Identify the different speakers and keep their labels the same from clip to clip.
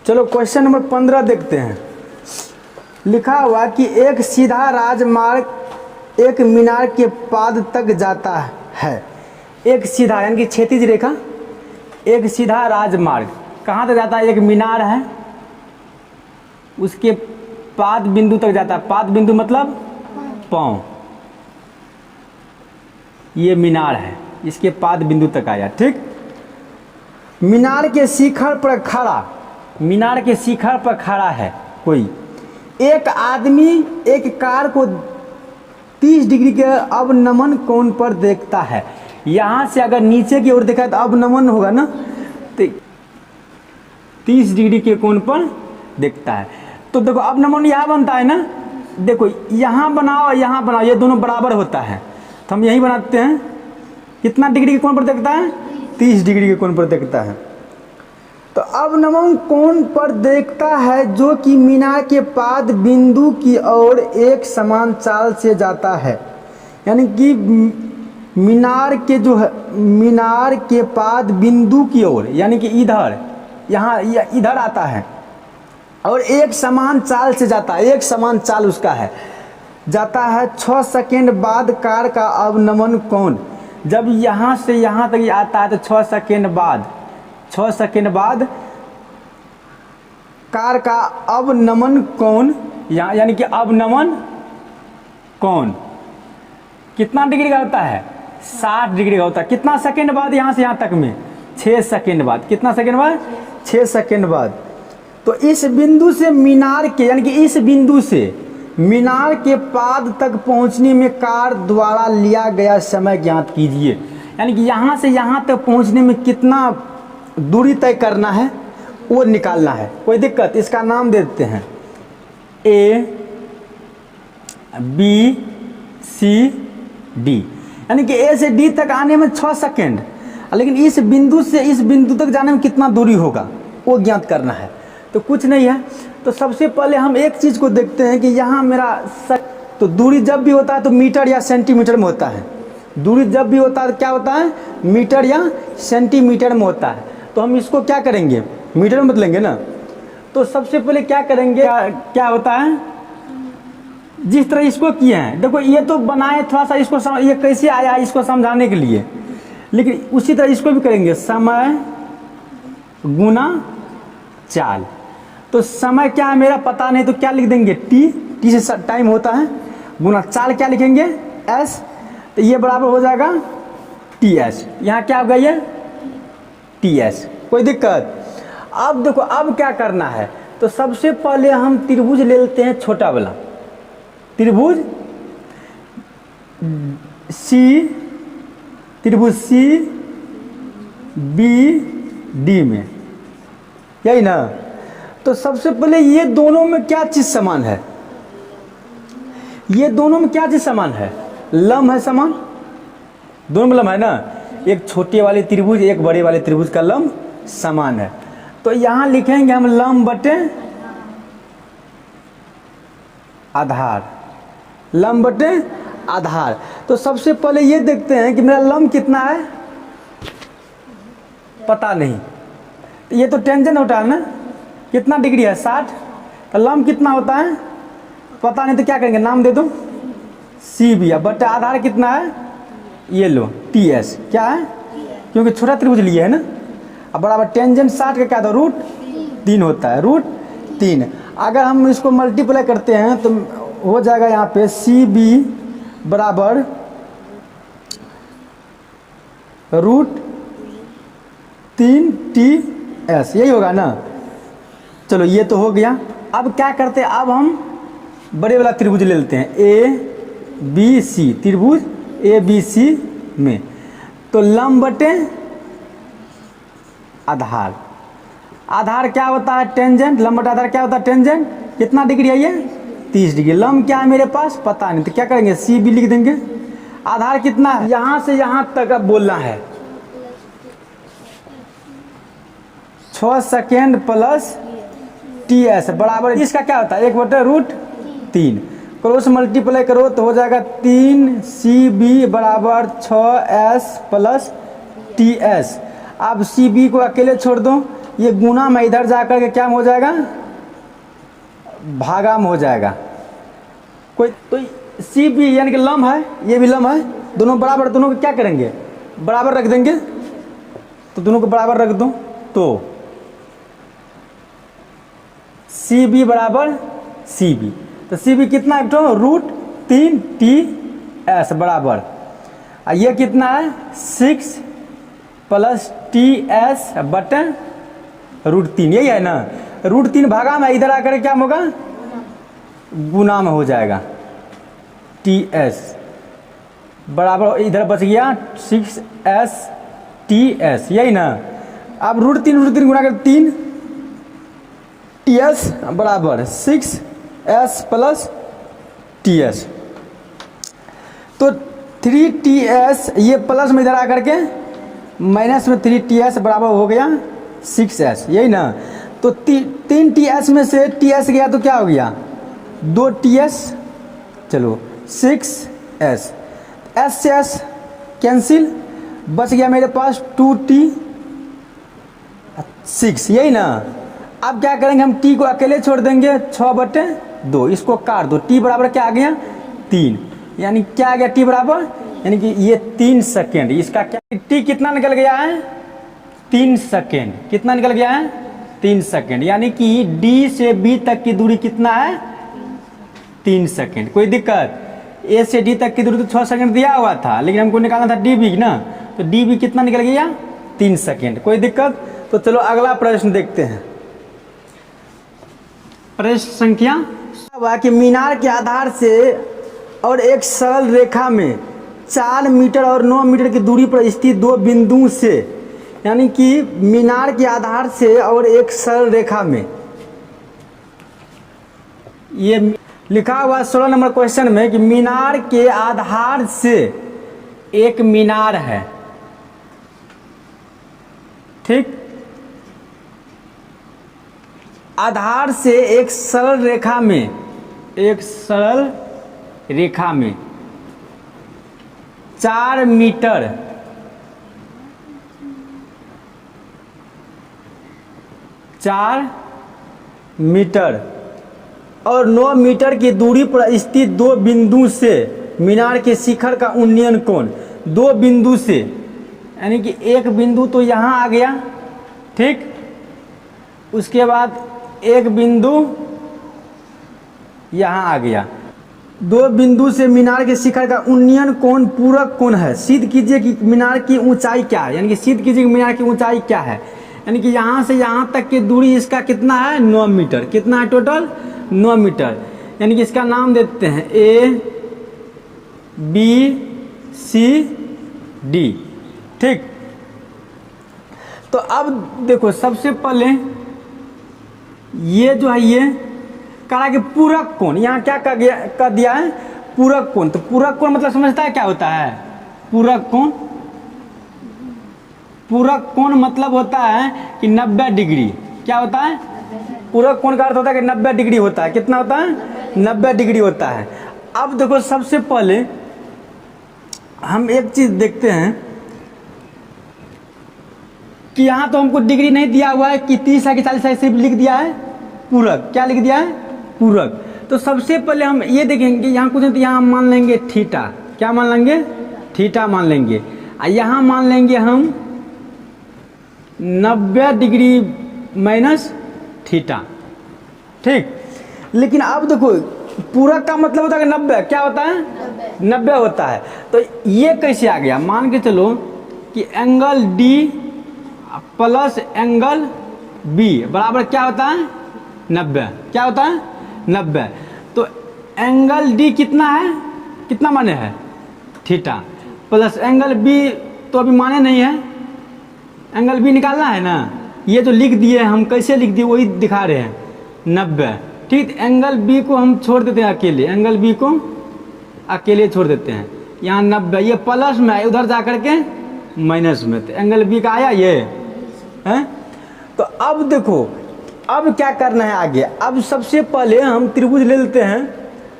Speaker 1: चलो question number 15 देखते हैं। लिखा हुआ कि एक सीधा राजमार्ग एक मीनार के पाद तक जाता है। एक सीधा यानी कि क्षैतिज रेखा, एक सीधा राजमार्ग कहाँ तक जाता है? एक मीनार है, उसके पाद बिंदु तक जाता है। पाद बिंदु मतलब पाँव, ये मीनार है, इसके पाद बिंदु तक आया। ठीक, मीनार के शिखर पर खड़ा, मीनार के शिखर पर खड़ा है कोई एक आदमी एक कार को 30 डिग्री के अवनमन कोण पर देखता है। यहाँ से अगर नीचे की ओर देखा तो अवनमन होगा ना, तो 30 डिग्री के कोण पर देखता है। तो देखो अवनमन यहाँ बनता है ना, देखो यहाँ बनाओ यहाँ बनाओ, ये दोनों बराबर होता है, तो हम यही बनाते हैं। कितना डिग्री के कोण पर देखता है? 30 डिग्री के कोण पर देखता है। तो अवनमन कोण पर देखता है जो कि मीनार के पाद बिंदु की ओर एक समान चाल से जाता है। यानी कि मीनार के जो है, मीनार के पाद बिंदु की ओर, यानी कि इधर, यहाँ इधर आता है और एक समान चाल से जाता है। एक समान चाल उसका है, जाता है। 6 सेकेंड बाद कार का अवनमन कोण, जब यहाँ से यहाँ तक आता है तो 6 सेकेंड बाद, 6 सेकेंड बाद कार का अवनमन कोण, यानी कि अवनमन कोण कितना डिग्री का होता है? 60 डिग्री का होता है। कितना सेकेंड बाद? यहाँ से यहाँ तक में 6 सेकेंड बाद। कितना सेकेंड बाद? 6 सेकेंड बाद। तो इस बिंदु से मीनार के, यानी कि इस बिंदु से मीनार के पाद तक पहुंचने में कार द्वारा लिया गया समय ज्ञात कीजिए। यानी कि यहाँ से यहाँ तक पहुंचने में कितना दूरी तय करना है वो निकालना है। कोई दिक्कत? इसका नाम दे देते हैं A B C D, यानी कि A से D तक आने में 6 सेकेंड, लेकिन इस बिंदु से इस बिंदु तक जाने में कितना दूरी होगा वो ज्ञात करना है। तो कुछ नहीं है, तो सबसे पहले हम एक चीज़ को देखते हैं कि यहाँ मेरा तो दूरी जब भी होता है तो मीटर या सेंटीमीटर में होता है। दूरी जब भी होता है तो क्या होता है? मीटर या सेंटीमीटर में होता है। तो हम इसको क्या करेंगे? मीटर में बदलेंगे ना। तो सबसे पहले क्या करेंगे, क्या होता है, जिस तरह इसको किए हैं, देखो ये तो बनाए थोड़ा सा इसको ये कैसे आया इसको समझाने के लिए, लेकिन उसी तरह इसको भी करेंगे। समय गुना चाल। तो समय क्या है मेरा पता नहीं, तो क्या लिख देंगे? टी से टाइम होता है, गुना चाल क्या लिखेंगे? एस। तो ये बराबर हो जाएगा टी एस। यहाँ क्या होगा? ये टी एस। कोई दिक्कत? अब देखो अब क्या करना है, तो सबसे पहले हम त्रिभुज ले लेते हैं, छोटा वाला त्रिभुज सी, त्रिभुज सी बी डी में, यही ना। तो सबसे पहले ये दोनों में क्या चीज समान है? ये दोनों में क्या चीज समान है? लंब है समान, दोनों में लंब है ना। एक छोटे वाले त्रिभुज एक बड़े वाले त्रिभुज का लंब समान है। तो यहाँ लिखेंगे हम लंब बटे आधार, लंब बटे आधार। तो सबसे पहले ये देखते हैं कि मेरा लंब कितना है, पता नहीं। ये तो टेंजेंट होता है ना, कितना डिग्री है? 60। तो लंब कितना होता है पता नहीं, तो क्या करेंगे? नाम दे दो सी बी, बटे आधार कितना है? ये लो टी एस। क्या है? क्योंकि छोटा त्रिभुज लिए है ना। अब बराबर टेंजेंट 60 का क्या था? √3 होता है, √3। अगर हम इसको मल्टीप्लाई करते हैं तो हो जाएगा यहाँ पे सी बी बराबर √3TS, यही होगा ना। चलो ये तो हो गया। अब क्या करते हैं? अब हम बड़े वाला त्रिभुज ले लेते हैं, ABC त्रिभुज ABC में। तो लंब बटे आधार, आधार क्या होता है? टेंजेंट। लंब बटे आधार क्या होता है? टेंजेंट। कितना डिग्री है ये? 30 डिग्री। लंब क्या है मेरे पास? पता नहीं, तो क्या करेंगे? CB लिख देंगे। आधार कितना है? यहाँ से यहाँ तक अब बोलना है 6 सेकेंड प्लस TS बराबर इसका क्या होता है? 1/√3। क्रॉस मल्टीप्लाई करो तो हो जाएगा 3CB बराबर 6S प्लस TS। अब CB को अकेले छोड़ दो, ये गुना में इधर जाकर के क्या में हो जाएगा, भागा में हो जाएगा। कोई तो सी भी यानी कि लम है, ये भी लम है, दोनों बराबर, दोनों को क्या करेंगे, बराबर रख देंगे। तो दोनों को बराबर रख दो तो सी बी बराबर सी बी, तो सी बी कितना है, तो √3TS बराबर, ये कितना है 6 + TS बटन √3, यही है ना। √3 भागा में इधर आकर क्या होगा, गुना में हो जाएगा। TS बराबर इधर बच गया 6S TS, यही ना। अब √3 गुना कर 3, TS बराबर 6S + TS, तो 3TS ये प्लस में इधर आकर के माइनस में 3TS बराबर हो गया 6S, यही ना। तो 3TS में से TS गया तो क्या हो गया, 2TS, चलो 6S, S से S कैंसिल, बच गया मेरे पास 2T6, यही ना। अब क्या करेंगे, हम T को अकेले छोड़ देंगे, 6/2, इसको काट दो, T बराबर क्या आ गया 3, यानी क्या आ गया T बराबर, यानी कि ये 3 सेकेंड, इसका क्या T कितना निकल गया है 3 सेकेंड, कितना निकल गया है 3 सेकेंड, यानी कि D से B तक की दूरी कितना है 3 सेकेंड। कोई दिक्कत, A से D तक की दूरी तो 6 सेकेंड दिया हुआ था, लेकिन हमको निकालना था DB ना, तो DB कितना निकल गया 3 सेकेंड। कोई दिक्कत, तो चलो अगला प्रश्न देखते हैं। प्रश्न संख्या हुआ कि मीनार के आधार से और एक सरल रेखा में 4 मीटर और 9 मीटर की दूरी पर स्थित दो बिंदुओं से, यानी कि मीनार के आधार से और एक सरल रेखा में, ये लिखा हुआ 16 नंबर क्वेश्चन में कि मीनार के आधार से एक मीनार है, ठीक, आधार से एक सरल रेखा में, एक सरल रेखा में 4 मीटर और 9 मीटर की दूरी पर स्थित दो बिंदु से मीनार के शिखर का उन्नयन कोण, दो बिंदु से, यानी कि एक बिंदु तो यहाँ आ गया, ठीक, उसके बाद एक बिंदु यहाँ आ गया, दो बिंदु से मीनार के शिखर का उन्नयन कोण पूरक कोण है। सिद्ध कीजिए कि मीनार की ऊंचाई क्या है, यानी कि सिद्ध कीजिए कि मीनार की ऊंचाई क्या है, यानी कि यहाँ से यहाँ तक की दूरी इसका कितना है 9 मीटर, कितना है टोटल 9 मीटर, यानी कि इसका नाम देते हैं ABCD, ठीक। तो अब देखो सबसे पहले ये जो है ये कहा कि पूरक कोण, यहाँ क्या कर दिया है पूरक कोण, तो पूरक कोण मतलब समझता है क्या होता है पूरक कोण, पूरक कोण मतलब होता है कि 90 डिग्री, क्या होता है पूरक कोण का अर्थ होता है कि 90 डिग्री होता है, कितना होता है 90 डिग्री होता है। अब देखो सबसे पहले हम एक चीज देखते हैं कि यहाँ तो हमको डिग्री नहीं दिया हुआ है कि 30 है कि 40 है, सिर्फ लिख दिया है पूरक, क्या लिख दिया है पूरक। तो सबसे पहले हम ये देखेंगे यहाँ कुछ तो यहाँ मान लेंगे थीटा, क्या मान लेंगे थीटा मान लेंगे, और यहाँ मान लेंगे हम 90 डिग्री माइनस थीटा, ठीक। लेकिन अब देखो पूरक का मतलब होता है कि 90, क्या होता है 90 होता है, तो ये कैसे आ गया, मान के चलो कि angle D plus angle B बराबर क्या होता है 90, क्या होता है 90, तो एंगल D कितना है, कितना माने है थीटा, प्लस एंगल B तो अभी माने नहीं है, एंगल B निकालना है ना, ये तो लिख दिए हम, कैसे लिख दिए वही दिखा रहे हैं 90, ठीक। एंगल B को हम छोड़ देते हैं अकेले, एंगल B को अकेले छोड़ देते हैं, यहाँ 90, ये प्लस में है, उधर जा करके माइनस में, तो एंगल B का आया ये है। तो अब देखो अब क्या करना है आगे, अब सबसे पहले हम त्रिभुज ले लेते हैं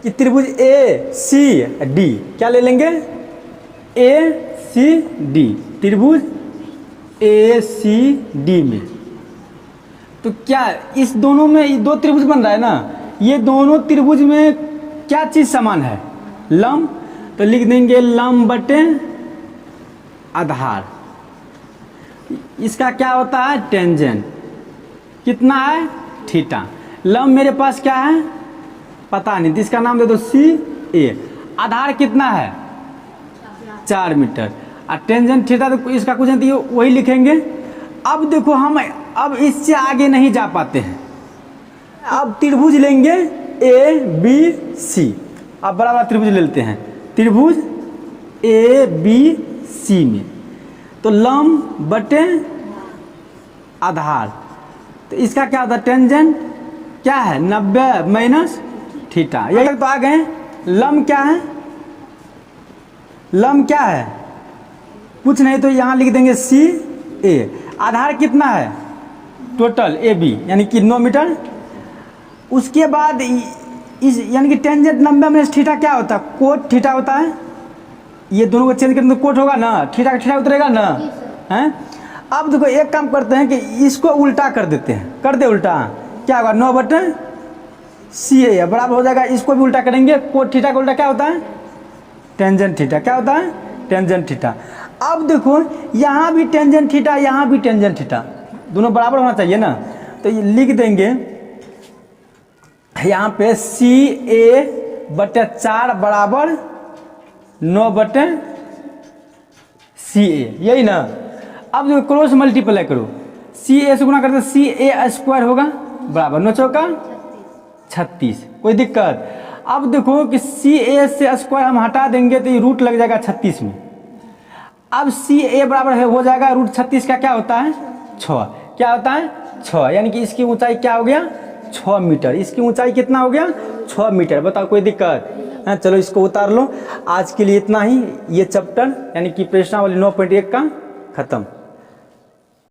Speaker 1: कि त्रिभुज ACD, क्या ले लेंगे ACD, त्रिभुज ACD में तो क्या इस दोनों में दो त्रिभुज बन रहा है ना, ये दोनों त्रिभुज में क्या चीज समान है? लंब। तो लिख देंगे लंब बटे आधार। इसका क्या होता है? टेंजेंट। कितना है? थीटा। लंब मेरे पास क्या है? पता नहीं, तो इसका नाम दे दो सी ए। आधार कितना है? 4 मीटर। और टेंजेंट थीटा तो इसका कुछ नहीं, वही लिखेंगे। अब देखो हम अब इससे आगे नहीं जा पाते हैं। अब त्रिभुज लेंगे ए बी सी। अब बड़ा बड़ा त्रिभुज ले लेते हैं। त्रिभुज ए बी सी में तो लंब बटे आधार, तो इसका क्या होता है? टेंजेंट क्या है? 90 माइनस थीटा। यही तक तो आ गए। लंब क्या है? लंब क्या है? कुछ नहीं, तो यहाँ लिख देंगे सी ए। आधार कितना है? टोटल ए बी यानी कि 9 मीटर। उसके बाद इस यानी कि टेंजेंट 90 में थीटा क्या होता है? कोट थीटा होता है। ये दोनों को चेंज करें तो कोट होगा ना, थीटा का थीटा उतरेगा ना, हैं? अब देखो एक काम करते हैं कि इसको उल्टा कर देते हैं। कर दे उल्टा, क्या होगा? 9 बटे सी ए बराबर हो जाएगा। इसको भी उल्टा करेंगे। कोट थीटा का उल्टा क्या होता है? Tangent theta. क्या होता है? Tangent theta. अब देखो यहाँ भी टेंजेंट थीटा, यहाँ भी टेंजेंट थीटा, दोनों बराबर होना चाहिए ना। तो ये लिख देंगे यहाँ पे सी ए बटे 4 बराबर 9 बटे सी ए, यही ना। अब जो क्रॉस मल्टीप्लाई करो, सी ए से गुना करते सी ए स्क्वायर होगा बराबर 9 चौका 36। कोई दिक्कत? अब देखो कि सी ए से स्क्वायर हम हटा देंगे तो ये रूट लग जाएगा 36 में। अब सी ए बराबर हो जाएगा रूट 36 का क्या होता है? 6। क्या होता है? 6। यानी कि इसकी ऊंचाई क्या हो गया? 6 मीटर। इसकी ऊंचाई कितना हो गया? 6 मीटर। बताओ कोई दिक्कत? हाँ, चलो इसको उतार लो। आज के लिए इतना ही। ये चैप्टर यानी कि प्रश्नावली 9.1 का खत्म।